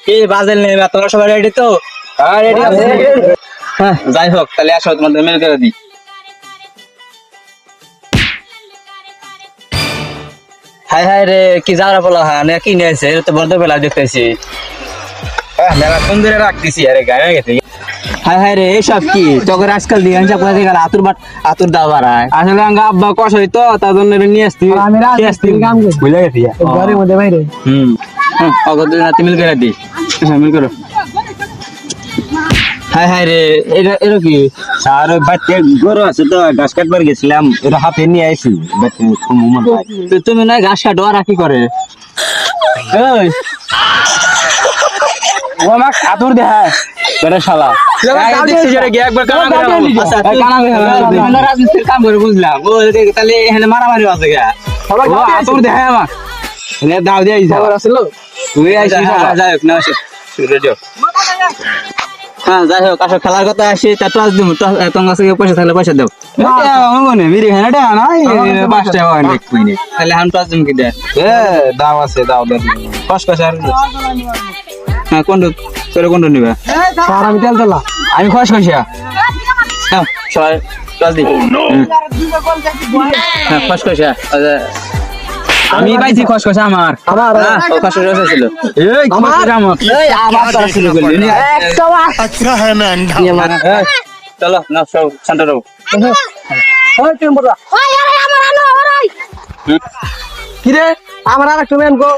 কি বাজেল নেই তোমরা সবাই রেডি তো? রেডি আছে। হ্যাঁ যাই হোক তাহলে আসো তোমাদের মেল করে দিই। হাই হাই রে কি যাওয়া বলা হয় না কি নিয়েছে তো বলতে বেলা দেখতেছি মেলা কোন ধরে রাখতেছি আরে গায়ে গেছে। হাই হাই রে এইসব কি তোকে আজকাল দিয়ে আনছে কোথা থেকে আতুর দাও বাড়ায় আসলে আঙ্গা আব্বা কষ হইতো তার জন্য নিয়ে আসতি আমি কাম করি বুঝে গেছি ঘরের মধ্যে বাইরে অগদ রাতে মিল করে দি মিল করো। হাই হাই রে এটা এটা কি আর বাচ্চা গরু আছে তো ঘাস কাটবার গেছিলাম এটা হাতে নিয়ে আইছি তুমি না ঘাস কাটো আর কি করে ওই ও আমাক আতুর দে হ্যাঁ বেটা শালা রাজমিস্ত্রির কাম করে বুঝলাম ও তাহলে এখানে মারামারি আছে আতুর দে হ্যাঁ আমাক দাও দিয়ে তুই আইসি যাই হোক না হ্যাঁ যাই হোক আসো খেলার কথা আসি তা টস দিব তোমার কাছে পয়সা থাকলে পয়সা দাও তাহলে আমি টস দিম কি দেয় দাও আছে দাও কষ্ট কষ্ট হ্যাঁ কোন তোর কোন নিবে আমি তেল তোলা আমি খস কইছা হ্যাঁ সবাই টস দি হ্যাঁ খস কইছা আমি পাইছি খস কইছা আমার ও খস কইছা ছিল এই আমার আমার ছিল বলি अच्छा है मैं अंधा চলো না সব শান্ত রও ওই তুমি বড়া কি রে আমার আর একটা ম্যান গো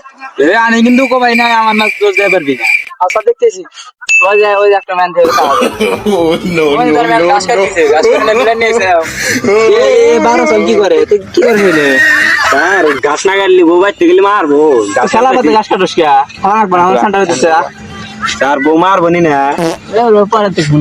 এ আনি কিন্তু কো ভাই না আমার না দোষ দেবে পারবি না আচ্ছা দেখতেছি ওই একটা ম্যান থেকে কাজ नो ওই नो তার ম্যান কাজ করতেছে কাজ করে মিলে নিয়েছে এ 12 কি করে তুই কি করে হইলে স্যার ঘাস না কাটলি বউ বাইতে গেলে মারবো শালা বাতে গাছ কাটছ কি আমার বড় আমার শান্তা দিতে স্যার বউ মারবো নি না এ পরে দেখুন